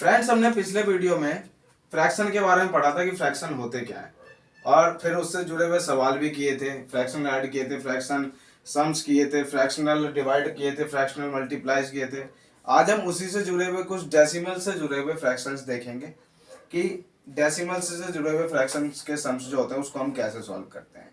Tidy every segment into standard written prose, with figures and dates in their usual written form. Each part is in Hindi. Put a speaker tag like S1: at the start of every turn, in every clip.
S1: फ्रेंड्स, हमने पिछले वीडियो में फ्रैक्शन के बारे में पढ़ा था कि फ्रैक्शन होते क्या है, और फिर उससे जुड़े हुए सवाल भी किए थे। फ्रैक्शन ऐड किए थे, फ्रैक्शन सम्स किए थे, फ्रैक्शनल डिवाइड किए थे, फ्रैक्शनल मल्टीप्लाइज किए थे। आज हम उसी से जुड़े हुए कुछ डेसिमल से जुड़े हुए फ्रैक्शंस देखेंगे कि डेसिमल से जुड़े हुए फ्रैक्शंस के सम्स जो होते हैं उसको हम कैसे सॉल्व करते हैं।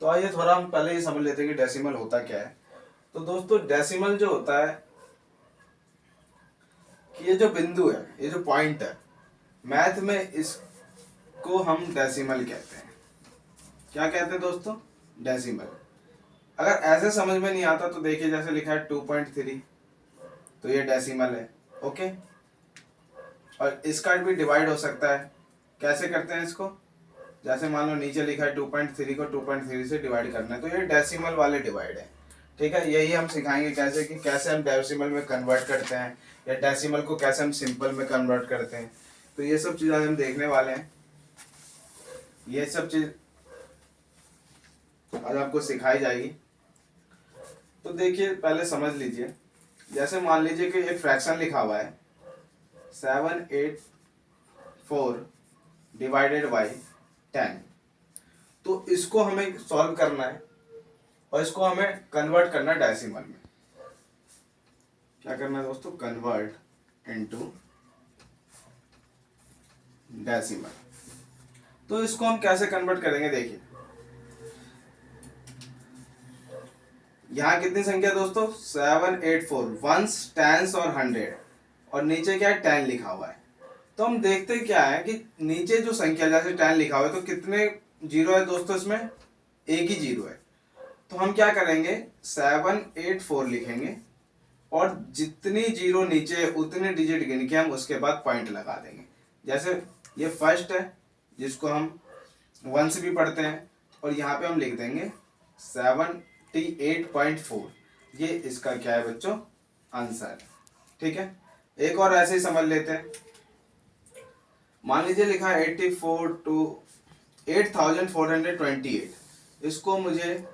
S1: तो आइए थोड़ा हम पहले ही समझ लेते हैं कि डेसिमल होता क्या है। तो दोस्तों, डेसिमल जो होता है कि ये जो बिंदु है, ये जो पॉइंट है, मैथ में इसको हम डेसिमल कहते हैं। क्या कहते हैं दोस्तों? डेसिमल। अगर ऐसे समझ में नहीं आता तो देखिए, जैसे लिखा है 2.3, तो ये डेसिमल है। ओके, और इसका भी डिवाइड हो सकता है। कैसे करते हैं इसको? जैसे मान लो नीचे लिखा है 2.3 को 2.3 से डिवाइड करना है, तो ये डेसिमल वाले डिवाइड है। ठीक है, यही हम सिखाएंगे कैसे, कि कैसे हम डेसिमल में कन्वर्ट करते हैं या डेसिमल को कैसे हम सिंपल में कन्वर्ट करते हैं। तो ये सब चीज़ आज हम देखने वाले हैं। ये सब चीज़ आज आपको सिखाई जाएगी। तो देखिए, पहले समझ लीजिए, जैसे मान लीजिए कि एक फ्रैक्शन लिखा हुआ है 784 डिवाइडेड बाई 10। तो इसको हमें सॉल्व करना है और इसको हमें कन्वर्ट करना है डेसिमल में। क्या करना है दोस्तों? Convert into decimal. तो इसको हम कैसे कन्वर्ट करेंगे? देखिए, यहाँ कितनी संख्या दोस्तों? 784, वंस, टेंस और 100, और नीचे क्या है? 10 लिखा हुआ है। तो हम देखते क्या है कि नीचे जो संख्या, जैसे 10 लिखा हुआ है, तो कितने जीरो है दोस्तों? इसमें एक ही जीरो है। तो हम क्या करेंगे? 784 लिखेंगे और जितनी जीरो नीचे है उतने डिजिट गिन के हम उसके बाद पॉइंट लगा देंगे। जैसे ये फर्स्ट है, जिसको हम 1 से भी पढ़ते हैं, और यहाँ पे हम लिख देंगे 78.4। ये इसका क्या है बच्चों? आंसर। ठीक है, एक और ऐसे ही समझ लेते हैं। मान लीजिए लिखा है 84 टू 8428, इसको मुझे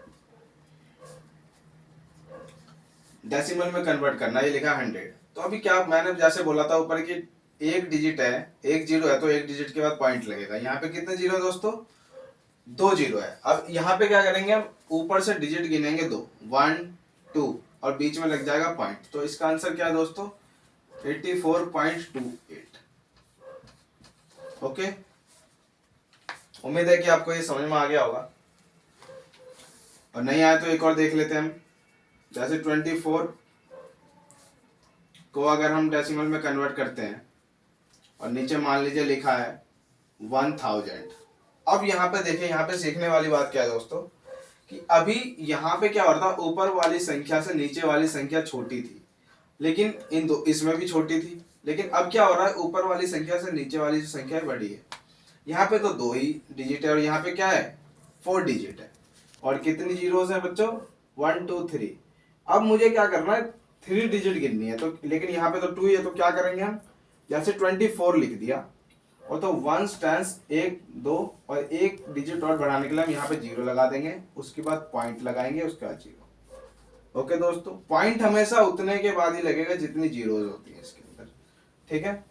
S1: डेसिमल में कन्वर्ट करना है। ये लिखा 100। तो अभी क्या, मैंने जैसे बोला था ऊपर कि एक डिजिट है, एक जीरो है, तो एक डिजिट के बाद पॉइंट लगेगा। यहाँ पे कितने जीरो है दोस्तों? 2 जीरो है। अब यहाँ पे क्या करेंगे? हम ऊपर से डिजिट गिनेंगे 2, 1 2, और बीच में लग जाएगा पॉइंट। तो इसका आंसर क्या है दोस्तों? 84.28। ओके, उम्मीद है कि आपको ये समझ में आ गया होगा, और नहीं आया तो एक और देख लेते हैं हम। जैसे 24 को अगर हम डेसिमल में कन्वर्ट करते हैं और नीचे मान लीजिए लिखा है 1000। अब यहाँ पे देखिए, यहाँ पे सीखने वाली बात क्या है दोस्तों, कि अभी यहाँ पे क्या हो रहा था? ऊपर वाली संख्या से नीचे वाली संख्या छोटी थी, लेकिन इन दो, इसमें भी छोटी थी, लेकिन अब क्या हो रहा है? ऊपर वाली संख्या से नीचे वाली जो संख्या बड़ी है। यहाँ पे तो 2 ही डिजिट है और यहाँ पे क्या है? 4 डिजिट है। और कितनी जीरोस है बच्चों? 1 2 3। अब मुझे क्या करना है? 3 डिजिट गिननी है। तो लेकिन यहाँ पे तो 2 ही है, तो क्या करेंगे हम? जैसे 24 लिख दिया, और तो वंस, टेंस, 1 2, और एक डिजिट और बढ़ाने के लिए हम यहाँ पे जीरो लगा देंगे, उसके बाद पॉइंट लगाएंगे, उसके बाद जीरो। ओके दोस्तों, पॉइंट हमेशा उतने के बाद ही लगेगा जितनी जीरोज होती है इसके अंदर। ठीक है,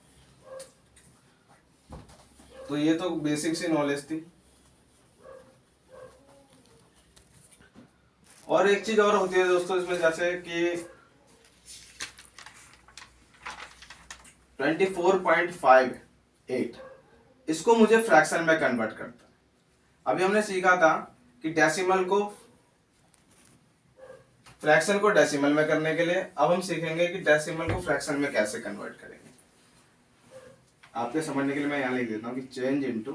S1: तो ये तो बेसिक सी नॉलेज थी। और एक चीज और होती है दोस्तों इसमें, जैसे कि 24.58, इसको मुझे फ्रैक्शन में कन्वर्ट करता है। अभी हमने सीखा था कि डेसिमल को, फ्रैक्शन को डेसिमल में करने के लिए, अब हम सीखेंगे कि डेसिमल को फ्रैक्शन में कैसे कन्वर्ट करेंगे। आपके समझने के लिए मैं यहां लिख देता हूं कि चेंज इनटू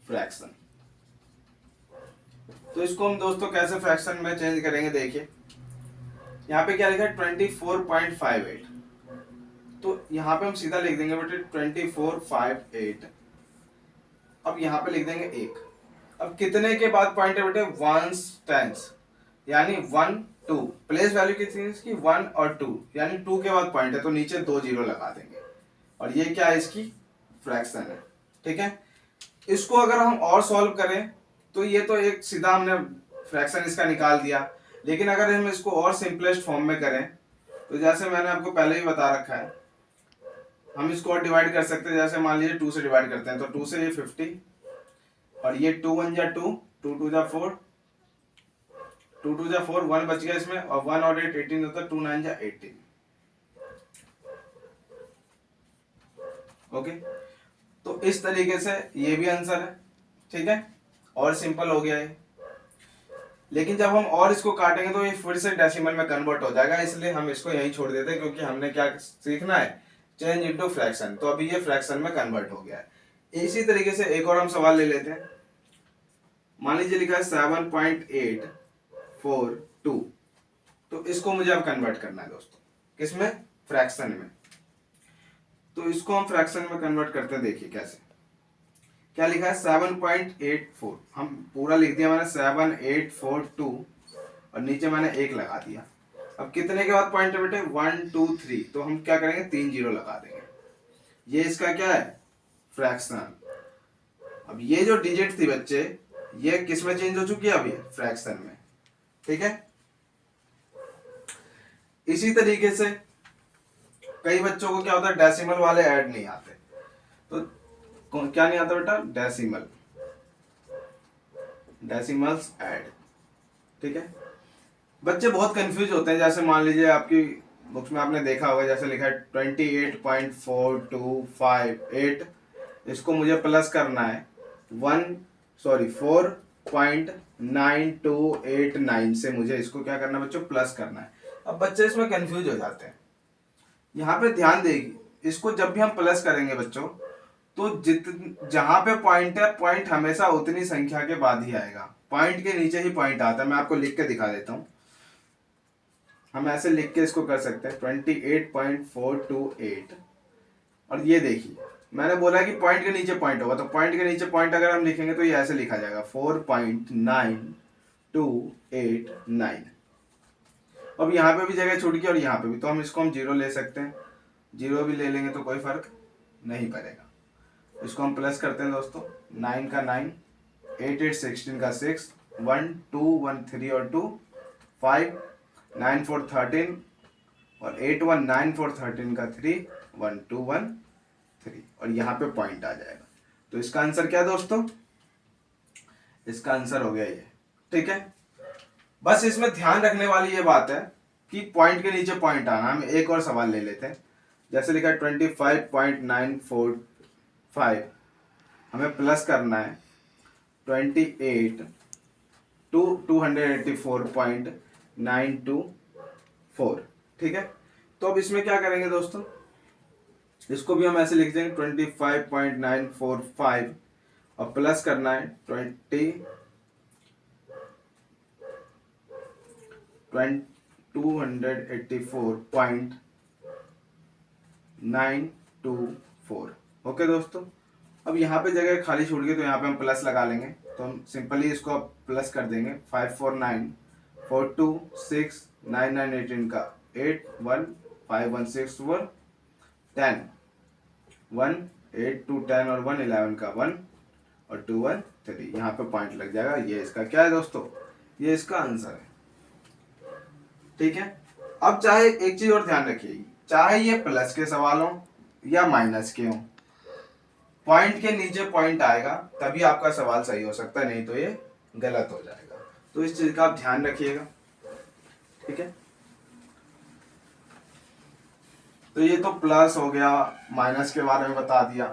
S1: फ्रैक्शन। तो इसको हम दोस्तों कैसे फ्रैक्शन में चेंज करेंगे? देखिए, यहाँ पे क्या लिखा है? 24.58। तो यहाँ पे हम सीधा लिख देंगे बेटे 2458। अब यहाँ पे लिख देंगे 1। अब कितने के बाद पॉइंट है बेटे? वंस, टेंस, यानी 1 2। प्लेस वैल्यू कितनी है इसकी? 1 और 2, यानी 2 के बाद पॉइंट है, तो नीचे 2 जीरो लगा देंगे, और ये क्या है? इसकी फ्रैक्शन है। ठीक है, इसको अगर हम और सॉल्व करें तो ये तो एक सीधा हमने फ्रैक्शन इसका निकाल दिया, लेकिन अगर हम इसको और सिंपलेस्ट फॉर्म में करें, तो जैसे मैंने आपको पहले ही बता रखा है हम इसको और डिवाइड कर सकते हैं, जैसे मान लीजिए 2 से डिवाइड करते हैं तो 2 से ये 50 और ये 2 1 जा 2, 2 2 जा 4, 2 2 जा 4, 1 बच गया इसमें और 1 और 8 18 होता है, 2 9 जा 18। ओके, तो इस तरीके से ये भी आंसर है। ठीक है, और सिंपल हो गया है। लेकिन जब हम और इसको काटेंगे तो ये फिर से डेसिमल में कन्वर्ट हो जाएगा, इसलिए हम इसको यहीं छोड़ देते हैं, क्योंकि हमने क्या सीखना है, चेंज इनटू फ्रैक्शन। तो अभी ये फ्रैक्शन में कन्वर्ट हो गया है। इसी तरीके से एक और हम सवाल ले लेते हैं। मान लीजिए लिखा है 7.842, तो इसको मुझे अब कन्वर्ट करना है दोस्तों, किसमें, फ्रैक्शन में। तो इसको हम फ्रैक्शन में कन्वर्ट करते हैं, देखिए कैसे। क्या लिखा है 7.84, हम पूरा लिख दिया मैंने 7842 और नीचे मैंने 1 लगा दिया। अब कितने के बाद पॉइंट है बेटे, 1 2 3, तो हम क्या करेंगे, 3 जीरो लगा देंगे। ये इसका क्या है, फ्रैक्शन। अब ये जो डिजिट थी बच्चे, ये किस में चेंज हो चुकी है अभी, फ्रैक्शन में। ठीक है, इसी तरीके से कई बच्चों को क्या होता है, डेसिमल वाले ऐड नहीं आते। तो क्या नहीं आता बेटा, डेसिमल्स ऐड। ठीक है, बच्चे बहुत कंफ्यूज होते हैं। जैसे मान लीजिए आपकी बुक्स में आपने देखा होगा, जैसे लिखा है 28.4258, इसको मुझे प्लस करना है 4.9289 से, मुझे इसको क्या करना है बच्चों, प्लस करना है। अब बच्चे इसमें कंफ्यूज हो जाते हैं। यहाँ पे ध्यान देगी, इसको जब भी हम प्लस करेंगे बच्चों, तो जहां पे पॉइंट है, पॉइंट हमेशा उतनी संख्या के बाद ही आएगा, पॉइंट के नीचे ही पॉइंट आता है। मैं आपको लिख के दिखा देता हूं, हम ऐसे लिख के इसको कर सकते हैं 28.428। और ये देखिए, मैंने बोला कि पॉइंट के नीचे पॉइंट होगा, तो पॉइंट के नीचे पॉइंट अगर हम लिखेंगे तो ये ऐसे लिखा जाएगा 4.9289। अब यहाँ पे भी जगह छूट गई और यहाँ पे भी, तो हम इसको हम जीरो ले सकते हैं। जीरो भी ले लेंगे तो कोई फर्क नहीं पड़ेगा। इसको हम प्लस करते हैं दोस्तों, 9 का 9, 8 8 16 का 6, 1 2 1 3 और 2 5, 9 4 13 और 8 1 9 4 13 का 3, 1 2 1 3 और यहाँ पे पॉइंट आ जाएगा। तो इसका आंसर क्या है दोस्तों, इसका आंसर हो गया ये। ठीक है, बस इसमें ध्यान रखने वाली ये बात है कि पॉइंट के नीचे पॉइंट आना। हम एक और सवाल ले लेते हैं, जैसे लिखा है 25.945, हमें प्लस करना है 28 टू 284.924। ठीक है, तो अब इसमें क्या करेंगे दोस्तों, इसको भी हम ऐसे लिख देंगे 25.945 और प्लस करना है 284.924। ओके दोस्तों, अब यहाँ पे जगह खाली छूट गई तो यहाँ पे हम प्लस लगा लेंगे। तो हम सिंपली इसको अब प्लस कर देंगे, 549 42 6 9 9 18 का 8 1 5 1 6 4 10 1 8 2 10 और 1 11 का 1 और 2 1 3, यहाँ पे पॉइंट लग जाएगा। ये इसका क्या है दोस्तों, ये इसका आंसर है। ठीक है, अब चाहे एक चीज और ध्यान रखिए, चाहे ये प्लस के सवाल हो या माइनस के हो, पॉइंट के नीचे पॉइंट आएगा तभी आपका सवाल सही हो सकता है, नहीं तो ये गलत हो जाएगा। तो इस चीज का आप ध्यान रखिएगा। ठीक है, तो ये तो प्लस हो गया, माइनस के बारे में बता दिया।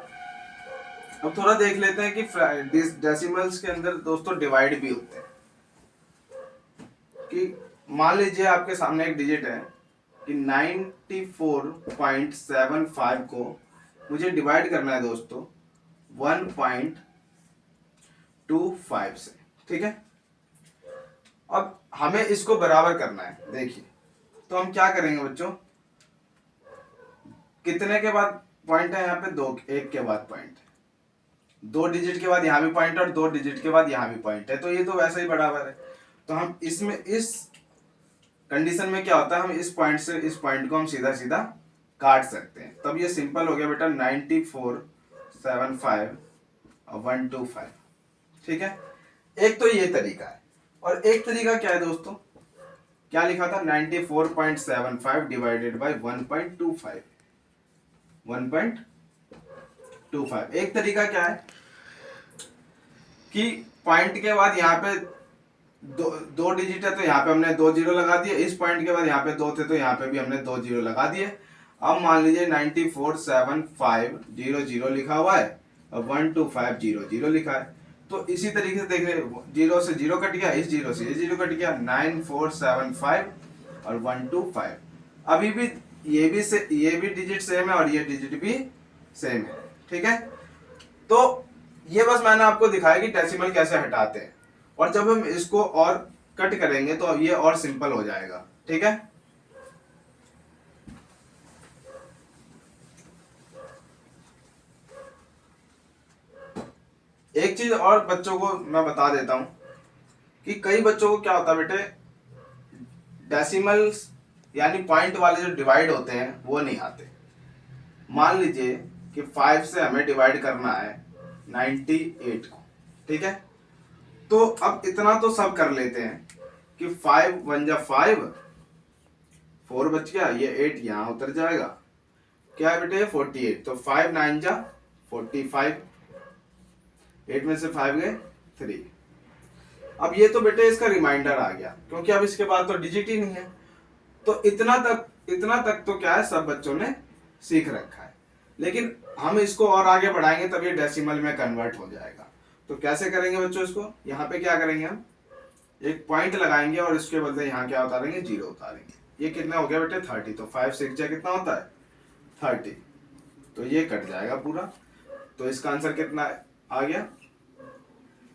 S1: अब थोड़ा देख लेते हैं कि डेसिमल्स के अंदर दोस्तों डिवाइड भी होते हैं। कि मान लीजिए आपके सामने एक डिजिट है कि 94.75 को मुझे डिवाइड करना है दोस्तों 1.25 से। ठीक है, अब हमें इसको बराबर करना है। देखिए, तो हम क्या करेंगे बच्चों, कितने के बाद पॉइंट है यहाँ पे, 2 1 के बाद पॉइंट है, 2 डिजिट के बाद यहाँ भी पॉइंट है और 2 डिजिट के बाद यहाँ भी पॉइंट है, तो ये तो वैसे ही बराबर है। तो हम इसमें इस कंडीशन में क्या होता है, हम इस पॉइंट से इस पॉइंट को हम सीधा सीधा काट सकते हैं। तब ये सिंपल हो गया बेटा 94.75 और 125। ठीक है, एक तो ये तरीका है, और एक तरीका क्या है दोस्तों, क्या लिखा था 94.75 डिवाइडेड बाय 1.25। 1.25। एक तरीका क्या है कि पॉइंट के बाद यहाँ पे दो डिजिट है तो यहाँ पे हमने 2 जीरो लगा दिए, इस पॉइंट के बाद यहाँ पे 2 थे तो यहाँ पे भी हमने 2 जीरो लगा दिए। अब मान लीजिए 947500 लिखा हुआ है और 12500 लिखा है, तो इसी तरीके से देख रहे, जीरो से जीरो कट गया, इस जीरो से ये जीरो कट गया, 9475 और 125। अभी भी ये भी डिजिट सेम है और ये डिजिट भी सेम है, ठीक है। तो ये बस मैंने आपको दिखाया कि डेसिमल कैसे हटाते हैं, और जब हम इसको और कट करेंगे तो ये और सिंपल हो जाएगा, ठीक है। एक चीज और बच्चों को मैं बता देता हूं कि कई बच्चों को क्या होता है बेटे, डेसिमल्स यानी पॉइंट वाले जो डिवाइड होते हैं वो नहीं आते। मान लीजिए कि 5 से हमें डिवाइड करना है 98 को, ठीक है। तो अब इतना तो सब कर लेते हैं कि 5 1 जा 5, 4 बच गया, ये 8 यहाँ उतर जाएगा, क्या है बेटे 48, तो 5 9 जा 45, 8 में से 5 गए 3। अब ये तो बेटे इसका रिमाइंडर आ गया, क्योंकि अब इसके बाद तो डिजिट ही नहीं है। तो इतना तक तो क्या है सब बच्चों ने सीख रखा है, लेकिन हम इसको और आगे बढ़ाएंगे तब ये डेसिमल में कन्वर्ट हो जाएगा। तो कैसे करेंगे बच्चों इसको, यहाँ पे क्या करेंगे, हम एक पॉइंट लगाएंगे और इसके बदले यहाँ क्या उतारेंगे, जीरो उतारेंगे। ये कितना हो गया बेटे 30, तो 5 6 जा कितना होता है 30, तो ये कट जाएगा पूरा। तो इसका आंसर कितना आ गया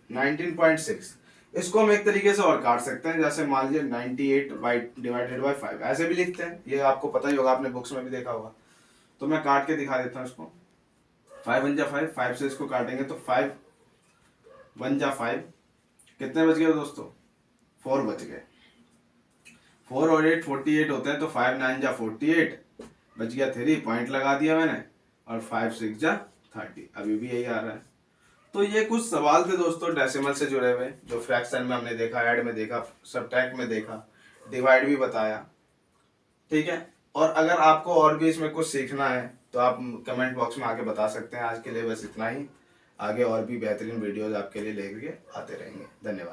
S1: 19.6। इसको हम एक तरीके से और काट सकते हैं, जैसे मान लीजिए 98 डिवाइडेड बाई 5, ऐसे भी लिखते हैं, ये आपको पता ही होगा, आपने बुक्स में भी देखा होगा। तो मैं काट के दिखा देता हूँ इसको। 5 1 जा 5, 5 से इसको काटेंगे तो 5 1 जा 5, कितने बच गए दोस्तों 4 बच गए। 4 और 8 48 होते हैं, तो 5 9 जा 48, बच गया 3, पॉइंट लगा दिया मैंने, और 5 6 जा 30, अभी भी यही आ रहा है। तो ये कुछ सवाल थे दोस्तों डेसिमल से जुड़े हुए, जो फ्रैक्शन में हमने देखा, ऐड में देखा, सब्ट्रैक्ट में देखा, डिवाइड भी बताया, ठीक है। और अगर आपको और भी इसमें कुछ सीखना है तो आप कमेंट बॉक्स में आके बता सकते हैं। आज के लिए बस इतना ही, आगे और भी बेहतरीन वीडियोज आपके लिए लेके आते रहेंगे। धन्यवाद।